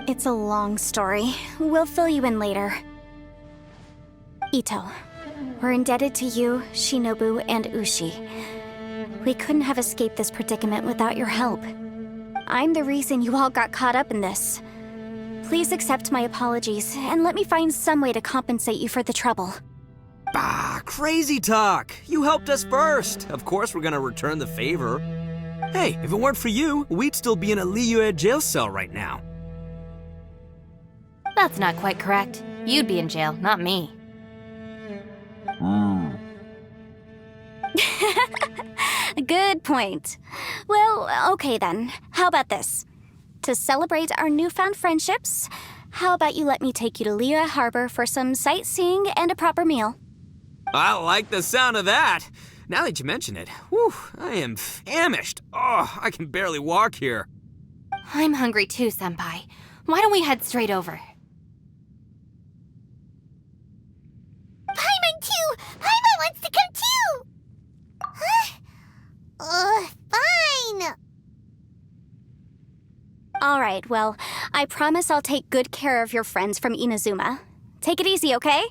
It's a long story. We'll fill you in later. Ito, we're indebted to you, Shinobu, and Ushi. We couldn't have escaped this predicament without your help. I'm the reason you all got caught up in this. Please accept my apologies, and let me find some way to compensate you for the trouble. Bah, crazy talk. You helped us first. Of course we're gonna return the favor. Hey, if it weren't for you, we'd still be in a Liyue jail cell right now. That's not quite correct. You'd be in jail, not me. Good point. Well, okay then. How about this? To celebrate our newfound friendships, how about you let me take you to Liyue Harbor for some sightseeing and a proper meal? I like the sound of that. Now that you mention it, whew, I am famished. Oh, I can barely walk here. I'm hungry too, Senpai. Why don't we head straight over? Paimon too! Paimon wants to come too! Huh? Fine! Alright, well, I promise I'll take good care of your friends from Inazuma. Take it easy, okay?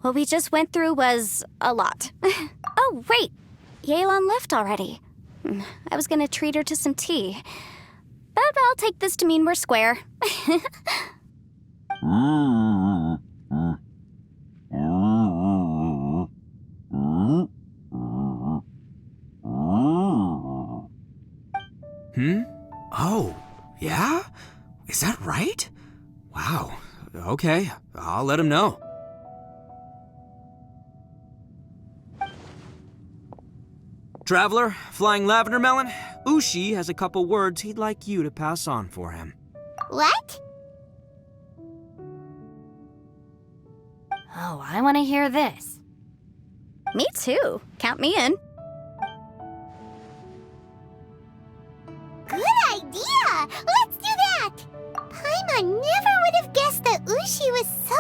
What we just went through was a lot. Oh, wait! Yelan left already. I was gonna treat her to some tea. But I'll take this to mean we're square. Oh, yeah? Is that right? Wow. Okay, I'll let him know. Traveler, Flying Lavender Melon, Ushi has a couple words he'd like you to pass on for him. What? Oh, I want to hear this. Me too. Count me in. Good idea! Let's do that! Paimon never would have guessed that Ushi was so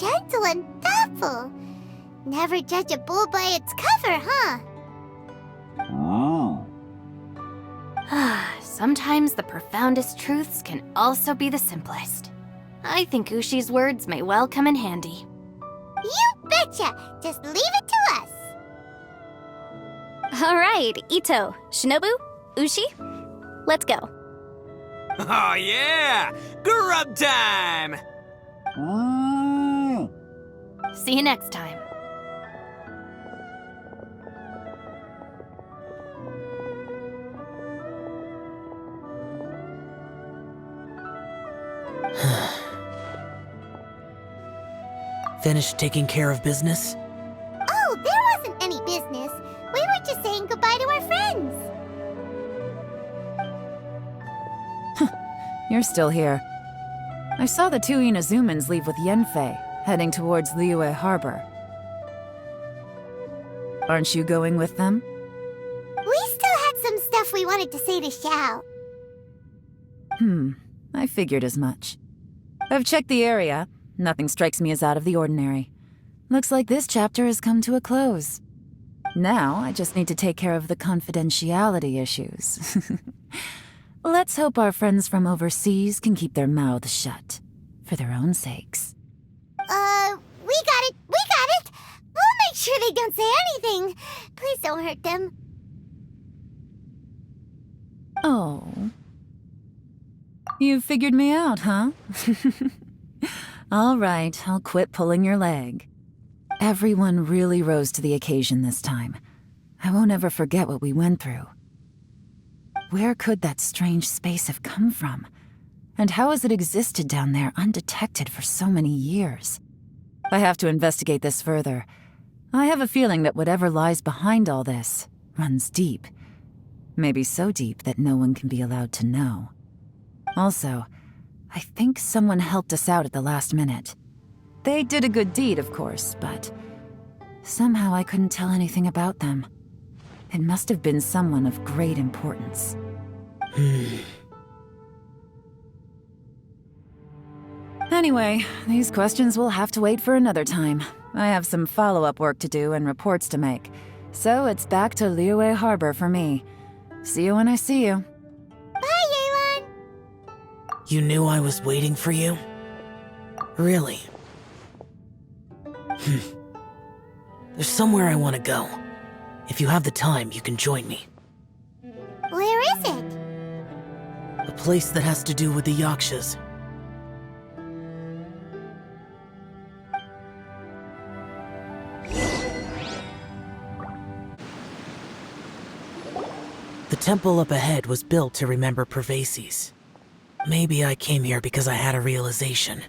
gentle and thoughtful. Never judge a bull by its cover, huh? Sometimes the profoundest truths can also be the simplest. I think Ushi's words may well come in handy. You betcha! Just leave it to us! Alright, Ito, Shinobu, Ushi, let's go. Oh yeah! Grub time! See you next time. Finished taking care of business? Oh, there wasn't any business. We were just saying goodbye to our friends. You're still here. I saw the two Inazumans leave with Yenfei, heading towards Liyue Harbor. Aren't you going with them? We still had some stuff we wanted to say to Xiao. I figured as much. I've checked the area. Nothing strikes me as out of the ordinary. Looks like this chapter has come to a close. Now, I just need to take care of the confidentiality issues. Let's hope our friends from overseas can keep their mouths shut. For their own sakes. We got it! We got it! We'll make sure they don't say anything. Please don't hurt them. Oh. You figured me out, huh? All right, I'll quit pulling your leg. Everyone really rose to the occasion this time. I won't ever forget what we went through. Where could that strange space have come from? And how has it existed down there undetected for so many years? I have to investigate this further. I have a feeling that whatever lies behind all this runs deep. Maybe so deep that no one can be allowed to know. Also, I think someone helped us out at the last minute. They did a good deed, of course, but somehow I couldn't tell anything about them. It must have been someone of great importance. Anyway, these questions will have to wait for another time. I have some follow-up work to do and reports to make. So it's back to Liyue Harbor for me. See you when I see you. Bye, Yelan! You knew I was waiting for you? Really? There's somewhere I want to go. If you have the time, you can join me. Where is it? A place that has to do with the Yakshas. The temple up ahead was built to remember Pervases. Maybe I came here because I had a realization.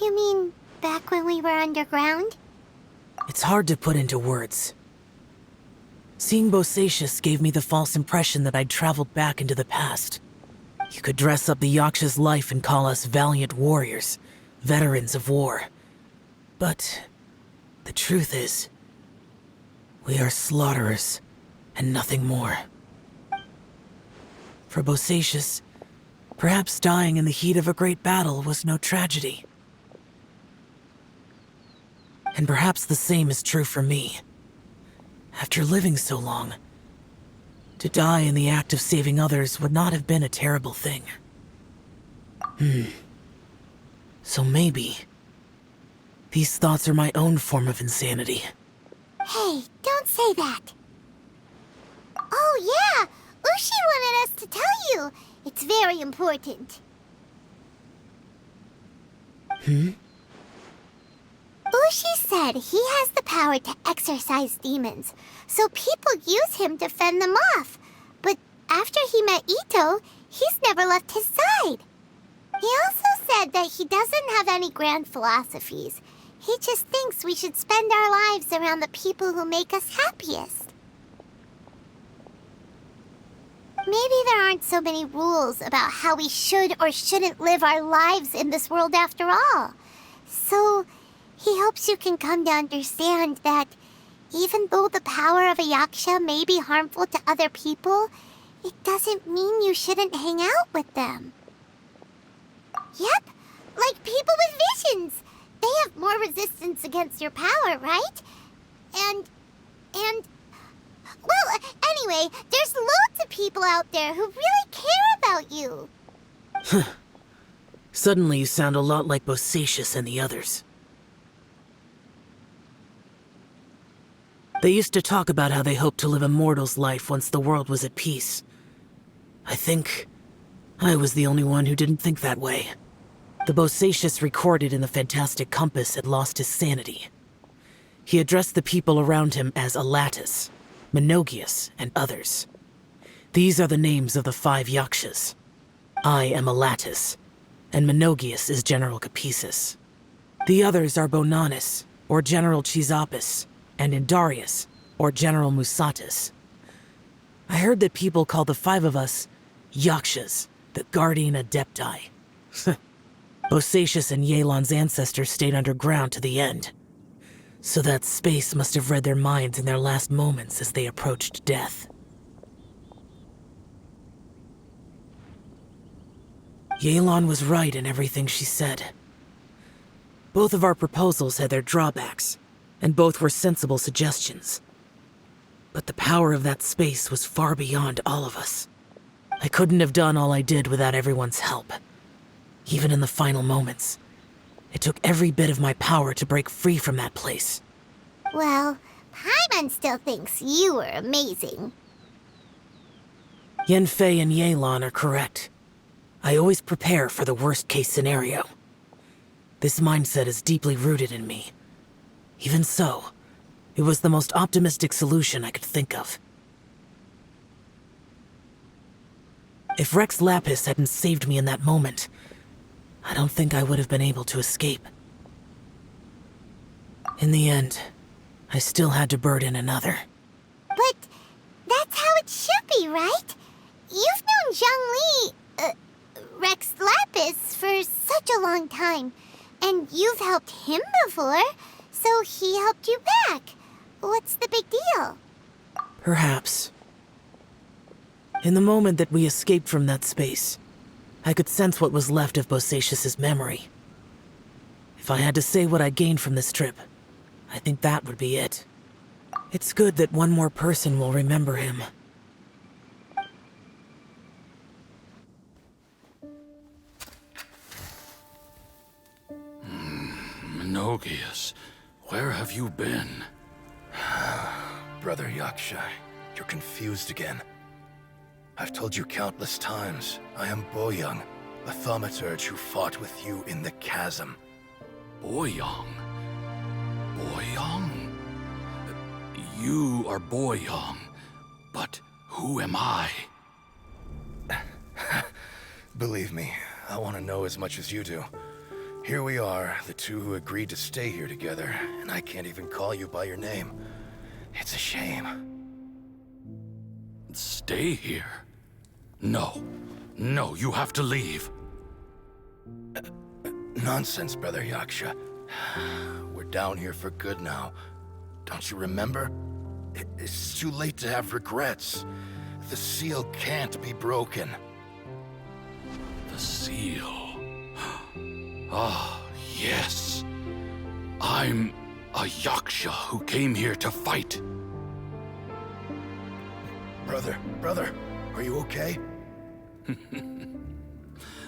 You mean back when we were underground? It's hard to put into words. Seeing Bosacius gave me the false impression that I'd traveled back into the past. You could dress up the Yaksha's life and call us valiant warriors, veterans of war. But the truth is, we are slaughterers and nothing more. For Bosacius, perhaps dying in the heat of a great battle was no tragedy. And perhaps the same is true for me. After living so long, to die in the act of saving others would not have been a terrible thing. So maybe these thoughts are my own form of insanity. Hey, don't say that. Oh yeah, Ushi wanted us to tell you. It's very important. Ushi said he has the power to exorcise demons, so people use him to fend them off. But after he met Ito, he's never left his side. He also said that he doesn't have any grand philosophies. He just thinks we should spend our lives around the people who make us happiest. Maybe there aren't so many rules about how we should or shouldn't live our lives in this world after all. So, he hopes you can come to understand that even though the power of a Yaksha may be harmful to other people, it doesn't mean you shouldn't hang out with them. Yep, like people with visions. They have more resistance against your power, right? And... Well, anyway, there's loads of people out there who really care about you. Suddenly you sound a lot like Bosacius and the others. They used to talk about how they hoped to live a mortal's life once the world was at peace. I think I was the only one who didn't think that way. The Bosacius recorded in the Fantastic Compass had lost his sanity. He addressed the people around him as Alatus, Menogius, and others. These are the names of the 5 Yakshas. I am Alatus, and Menogius is General Capisis. The others are Bonanis, or General Chisapis, and Indarius, or General Musatus. I heard that people call the 5 of us Yakshas, the Guardian Adepti. Bosacius and Yelan's ancestors stayed underground to the end. So that space must have read their minds in their last moments as they approached death. Yelan was right in everything she said. Both of our proposals had their drawbacks, and both were sensible suggestions. But the power of that space was far beyond all of us. I couldn't have done all I did without everyone's help. Even in the final moments, it took every bit of my power to break free from that place. Well, Paimon still thinks you were amazing. Yanfei and Yelan are correct. I always prepare for the worst-case scenario. This mindset is deeply rooted in me. Even so, it was the most optimistic solution I could think of. If Rex Lapis hadn't saved me in that moment, I don't think I would have been able to escape. In the end, I still had to burden another. But that's how it should be, right? You've known Zhang Li, Rex Lapis, for such a long time. And you've helped him before, so he helped you back. What's the big deal? Perhaps. In the moment that we escaped from that space, I could sense what was left of Bosacius's memory. If I had to say what I gained from this trip, I think that would be it. It's good that one more person will remember him. Menogius, where have you been? Brother Yaksha, you're confused again. I've told you countless times, I am Boyoung, a thaumaturge who fought with you in the chasm. Boyoung? Boyoung? You are Boyoung, but who am I? Believe me, I want to know as much as you do. Here we are, the two who agreed to stay here together, and I can't even call you by your name. It's a shame. Stay here? No. No, you have to leave. Nonsense, Brother Yaksha. We're down here for good now. Don't you remember? It's too late to have regrets. The seal can't be broken. The seal. Ah, yes. I'm a Yaksha who came here to fight. Brother, are you okay?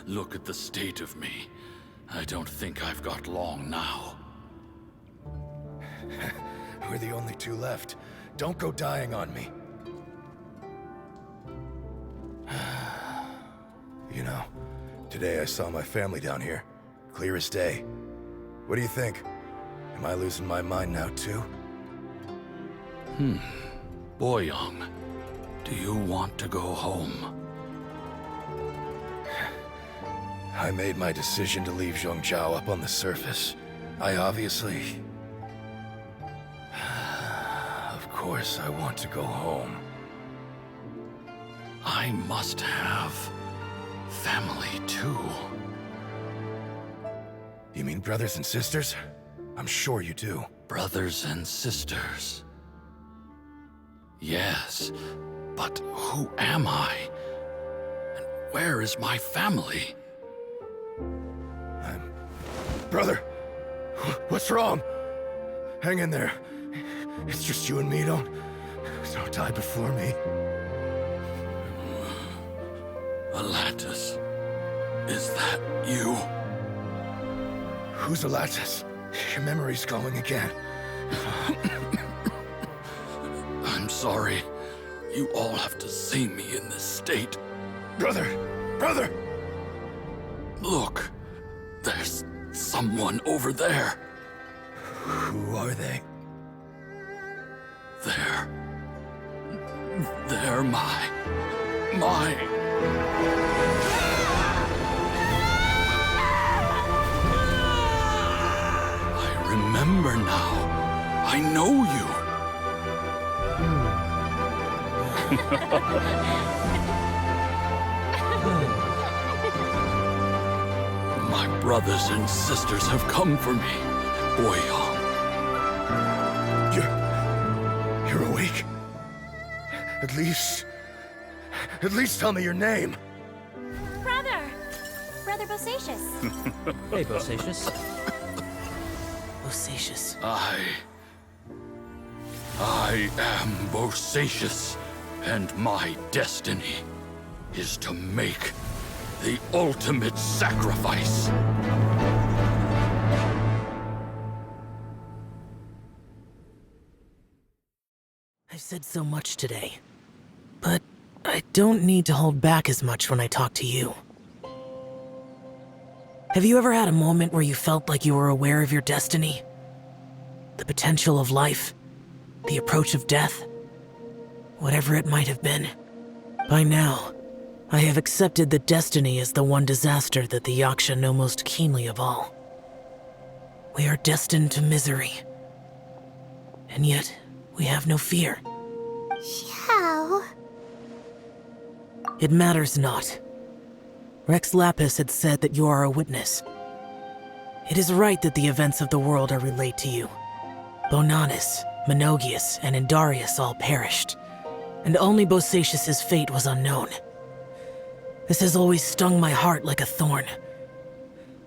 Look at the state of me. I don't think I've got long now. We're the only two left. Don't go dying on me. You know, today I saw my family down here. Clear as day. What do you think? Am I losing my mind now too? Boyang, do you want to go home? I made my decision to leave Zhongzhou up on the surface. I obviously... Of course I want to go home. I must have family too. You mean brothers and sisters? I'm sure you do. Brothers and sisters. Yes, but who am I? And where is my family? Brother, what's wrong? Hang in there. It's just you and me. Don't die before me. Alatus, is that you? Who's Alatus? Your memory's going again. I'm sorry. You all have to see me in this state. Brother! Look, there's someone over there. Who are they? They're my... I remember now. I know you. My brothers and sisters have come for me, Boyang. You're awake. At least tell me your name. Brother Bosacius. Hey, Bosacius. Bosacius. I am Bosacius, and my destiny is to make the ultimate sacrifice. I've said so much today, but I don't need to hold back as much when I talk to you. Have you ever had a moment where you felt like you were aware of your destiny? The potential of life? The approach of death? Whatever it might have been. By now, I have accepted that destiny is the one disaster that the Yaksha know most keenly of all. We are destined to misery. And yet, we have no fear. How? It matters not. Rex Lapis had said that you are a witness. It is right that the events of the world are relayed to you. Bonanis, Menogius, and Indarius all perished, and only Bosacius's fate was unknown. This has always stung my heart like a thorn.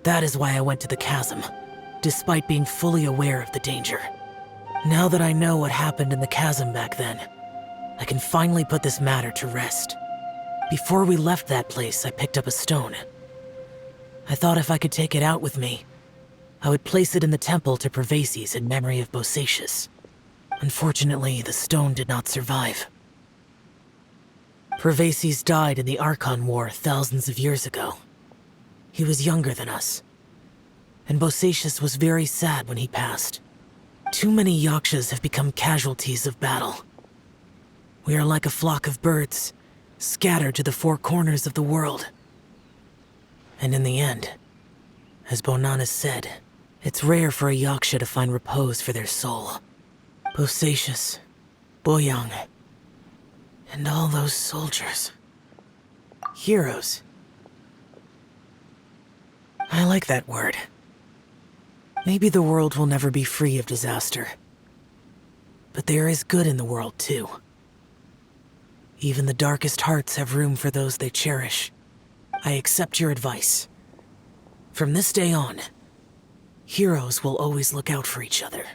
That is why I went to the chasm, despite being fully aware of the danger. Now that I know what happened in the chasm back then, I can finally put this matter to rest. Before we left that place, I picked up a stone. I thought if I could take it out with me, I would place it in the temple to Pervases in memory of Bosacius. Unfortunately, the stone did not survive. Pervases died in the Archon War thousands of years ago. He was younger than us, and Bosacius was very sad when he passed. Too many Yakshas have become casualties of battle. We are like a flock of birds, scattered to the four corners of the world. And in the end, as Bonanis said, it's rare for a Yaksha to find repose for their soul. Bosacius, Boyang, and all those soldiers. Heroes, like that word. Maybe the world will never be free of disaster. But there is good in the world, too. Even the darkest hearts have room for those they cherish. I accept your advice. From this day on, heroes will always look out for each other.